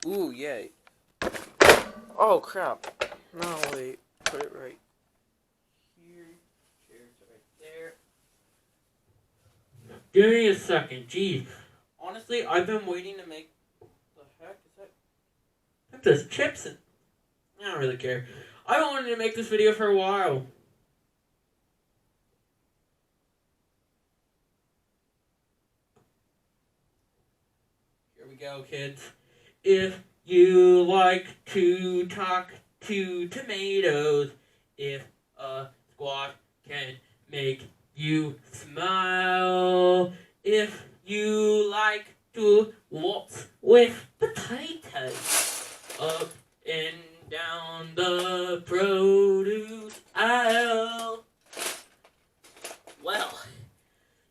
Ooh, yay. Oh, crap. No, wait. Put it right here. Chair's right there. Give me a second. Jeez. Honestly, I've been waiting to make... What the heck is that? There's chips in... I don't really care. I've been wanting to make this video for a while. Here we go, kids. If you like to talk to tomatoes, if a squash can make you smile, if you like to waltz with potatoes, up and down the produce aisle. Well,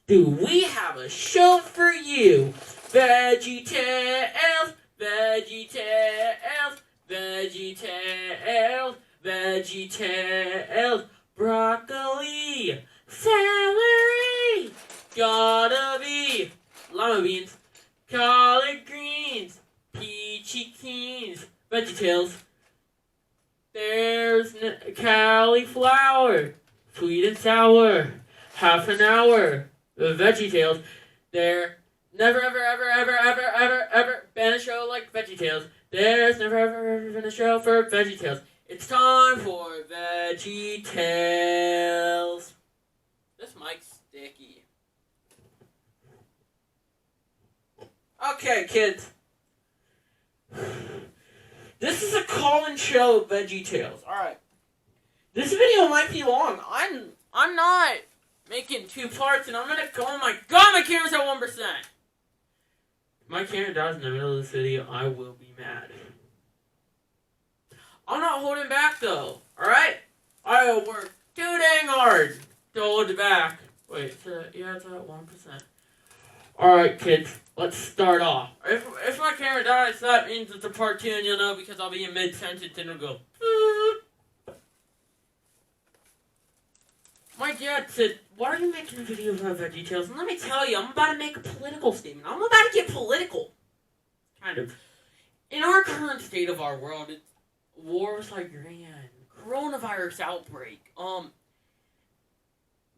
do we have a show for you? Veggie Tales, Veggie Tales, Veggie Tales, Veggie Tales, broccoli, celery, gotta be lima beans, collard greens, peachy keens, Veggie Tales. There's cauliflower, sweet and sour, half an hour, the Veggie Tales. There never ever been a show like Veggie Tales. There's never ever been a show for Veggie Tales. It's time for Veggie Tales. This mic's sticky. Okay, kids. This is a call-in show of Veggie Tales. Alright. This video might be long. I'm not making 2 parts, and I'm gonna go, oh my god, my camera's at 1%. If my camera dies in the middle of this video, I will be mad. I'm not holding back, though. Alright? I will work too dang hard to hold it back. Wait, yeah, it's at 1%. Alright, kids. Let's start off. If my camera dies, that means it's a part 2, and you'll know because I'll be in mid-sentence and it'll go. My dad said, why are you making a video about Veggie Tales? And let me tell you, I'm about to make a political statement. I'm about to get political. Kind of. In our current state of our world, wars like Iran, coronavirus outbreak,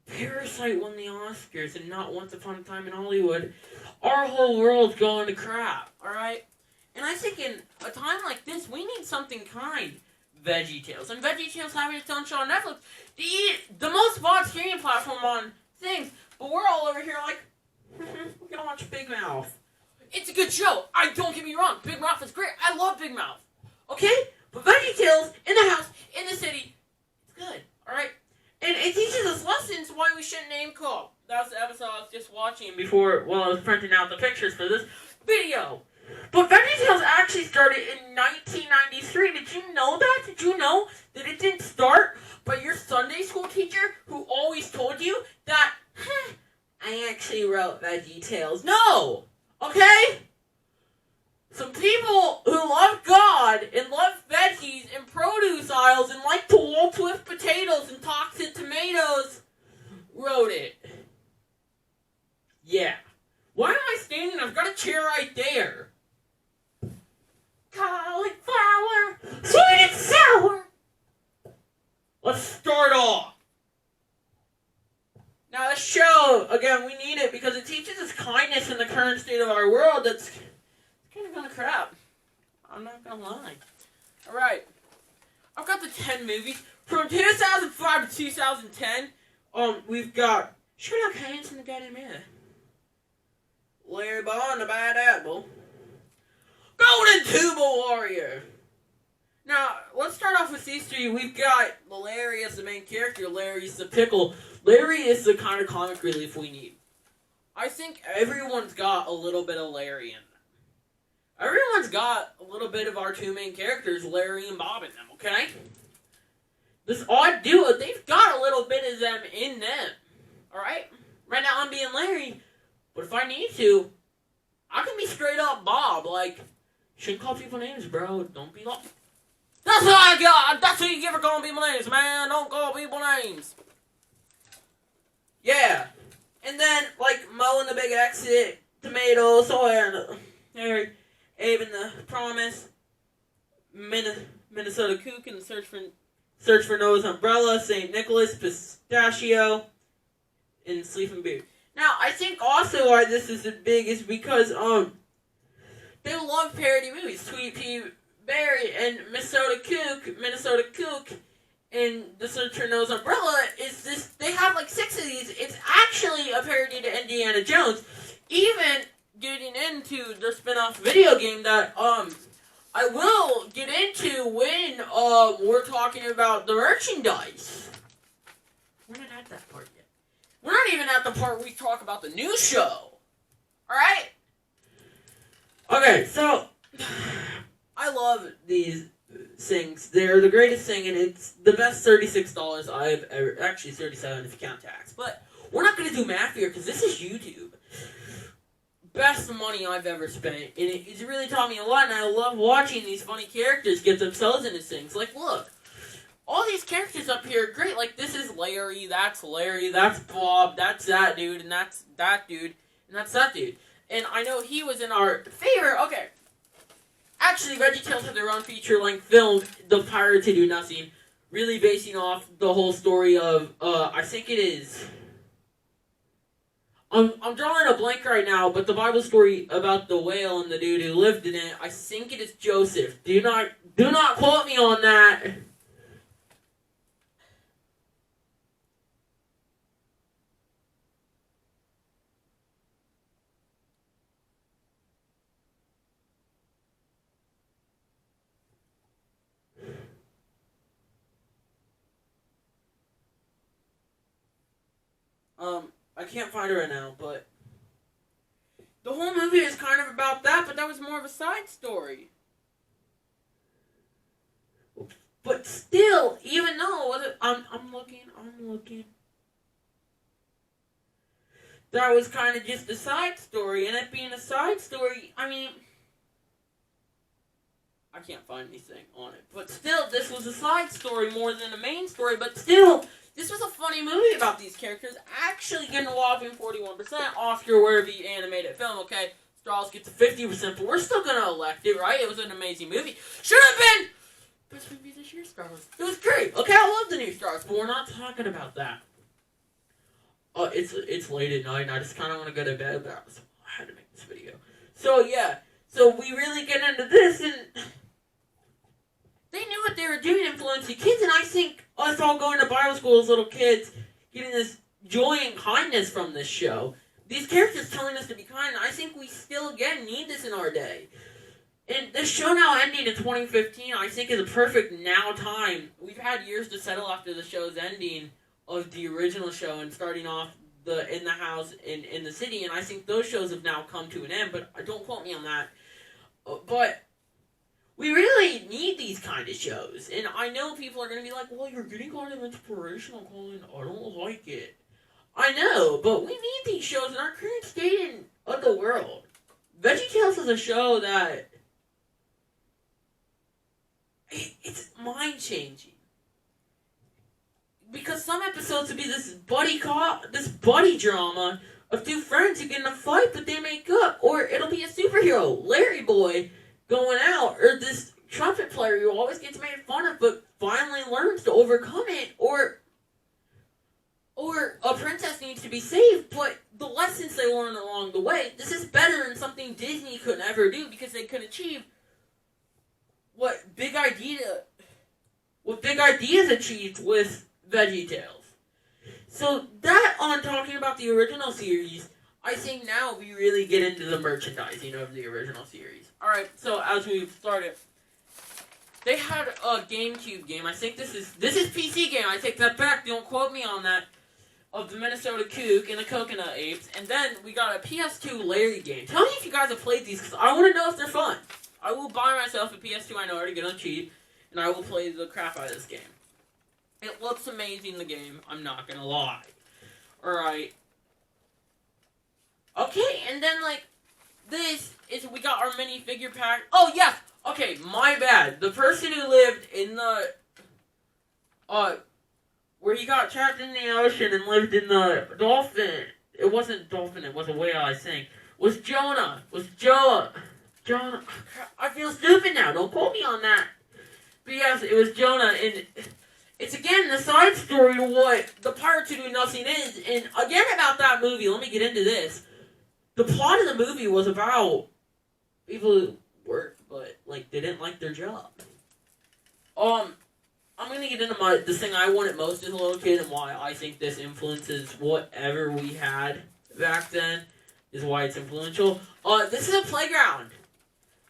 Parasite won the Oscars and not Once Upon a Time in Hollywood. Our whole world's going to crap, alright? And I think in a time like this, we need something kind. Veggie Tales. And Veggie Tales having its own show on Netflix. The most bought streaming platform on things. But we're all over here like, we're gonna watch Big Mouth. It's a good show. Don't get me wrong. Big Mouth is great. I love Big Mouth. Okay? But Veggie Tales, in the house, in the city, it's good. Alright? And it teaches us lessons why we shouldn't name call. That was the episode I was just watching before, while I was printing out the pictures for this video. But Veggie Tales actually started in 1993. Did you know that? Did you know that it didn't start by your Sunday school teacher who always told you that, I actually wrote Veggie Tales? No! Okay? Some people who love God and love veggies and produce aisles and like to waltz with potatoes and toxic tomatoes wrote it. Yeah. Why am I standing? I've got a chair right there. Cauliflower, sweet and sour. Let's start off. Now this show, again, we need it because it teaches us kindness in the current state of our world that's kind of gone to crap. I'm not gonna lie. Alright. I've got the 10 movies. From 2005 to 2010, we've got Sherlock Holmes and the Guy Named Amanda. Larry Bond, the Bad Apple. Golden Tuba Warrior. Now, let's start off with these 3. We've got Larry as the main character. Larry's the pickle. Larry is the kind of comic relief we need. I think everyone's got a little bit of Larry in them. Everyone's got a little bit of our 2 main characters, Larry and Bob, in them, okay? This odd duo, they've got a little bit of them in them. Alright? Right now I'm being Larry, but if I need to, I can be straight up Bob, like, shouldn't call people names, bro. Don't be like... That's what I got! That's what you get for calling people names, man! Don't call people names! Yeah. And then, like, Mo and the Big Exit, Tomato, Sawyer, Harry. Abe and the Promise, Minnesota Kook and the Search for Noah's Umbrella, St. Nicholas, Pistachio, and Sleeping Beauty. Now, I think also why this is big is because they love parody movies. Tweet P. Barry and Minnesota Kook, and the Search for Noah's Umbrella is this. They have like 6 of these. It's actually a parody to Indiana Jones. Even getting into the spin-off video game that I will get into when we're talking about the merchandise. We're not at that part yet. We're not even at the part where we talk about the new show. Alright? Okay, so I love these things. They're the greatest thing, and it's the best $36 I've ever... Actually, $37 if you count tax. But we're not going to do math here, because this is YouTube. Best money I've ever spent, and it's really taught me a lot, and I love watching these funny characters get themselves into things. Like, look, all these characters up here are great. Like, this is Larry, that's Bob, that's that dude, and that's that dude, and that's that dude. And I know he was in our favorite, okay. Actually, Veggie Tales have their own feature-length film, The Pirates Who Do Nothing, really basing off the whole story of, I think it is... I'm drawing a blank right now, but the Bible story about the whale and the dude who lived in it, I think it is Joseph. Do not quote me on that. I can't find it right now, but the whole movie is kind of about that, but that was more of a side story. But still, even though I'm looking. That was kind of just a side story, and it being a side story, I mean, I can't find anything on it. But still, this was a side story more than a main story, but still, this was a funny movie about these characters actually getting a whopping 41% Oscar-worthy animated film, okay? Strauss gets a 50%, but we're still going to elect it, right? It was an amazing movie. Should have been best movie this year, Strauss. It was great. Okay, I love the new Strauss, but we're not talking about that. It's late at night, and I just kind of want to go to bed, but I had to make this video. So, yeah. So, we really get into this, and they knew what they were doing, influencing kids, and I think us all going to Bible school as little kids, getting this joy and kindness from this show, these characters telling us to be kind, and I think we still, again, need this in our day. And this show now ending in 2015, I think is a perfect now time. We've had years to settle after the show's ending of the original show and starting off in the house in the city, and I think those shows have now come to an end, but don't quote me on that. But we really need these kind of shows. And I know people are going to be like, well, you're getting kind of inspirational, Colin. I don't like it. I know, but we need these shows in our current state of the world. Veggie Tales is a show that it's mind-changing. Because some episodes would be this buddy drama of two friends who get in a fight, but they make up. Or it'll be a superhero, Larry Boy, going out, or this trumpet player who always gets made fun of but finally learns to overcome it, or a princess needs to be saved, but the lessons they learn along the way, this is better than something Disney could ever do, because they could achieve what Big Ideas achieved with Veggie Tales. So that, on talking about the original series, I think now we really get into the merchandising of the original series. Alright, so as we've started, they had a GameCube game. I think this is PC game. I take that back. Don't quote me on that. Of the Minnesota Kook and the Coconut Apes. And then we got a PS2 Larry game. Tell me if you guys have played these, because I want to know if they're fun. I will buy myself a PS2. I know where to get on cheap. And I will play the crap out of this game. It looks amazing, the game. I'm not going to lie. Alright. Okay, and then, like, we got our minifigure pack. Oh, yes! Okay, my bad. The person who lived in the, where he got trapped in the ocean and lived in the dolphin. It wasn't dolphin, it was a whale, I think. Was Jonah. Jonah. I feel stupid now. Don't quote me on that. But yes, it was Jonah, and it's again the side story to what the Pirates Who Do Nothing is. And again about that movie, let me get into this. The plot of the movie was about people who worked, but like they didn't like their job. I'm gonna get into the thing I wanted most as a little kid and why I think this influences whatever we had back then is why it's influential. This is a playground.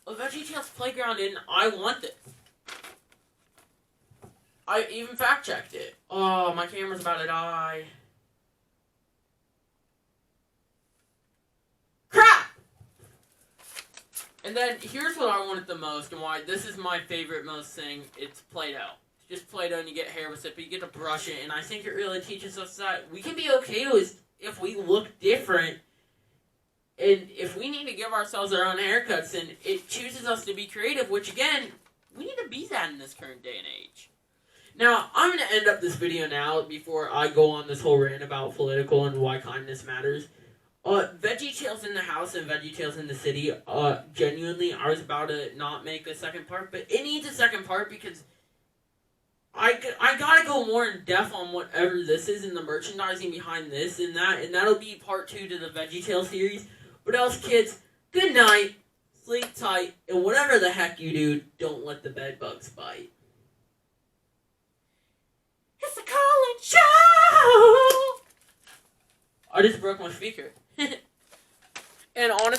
A Veggie Tales playground, and I want this. I even fact checked it. Oh, my camera's about to die. Crap! And then here's what I wanted the most and why this is my favorite most thing. It's Play-Doh. It's just Play-Doh and you get hair with it, but you get to brush it. And I think it really teaches us that we can be okay with if we look different. And if we need to give ourselves our own haircuts, then it chooses us to be creative, which again, we need to be that in this current day and age. Now, I'm going to end up this video now before I go on this whole rant about political and why kindness matters. Veggie Tales in the House and Veggie Tales in the City, genuinely, I was about to not make a second part, but it needs a second part because I gotta go more in depth on whatever this is and the merchandising behind this and that'll be part 2 to the Veggie Tales series. But else, kids, good night, sleep tight, and whatever the heck you do, don't let the bed bugs bite. It's the Colin Show! I just broke my speaker. And honestly,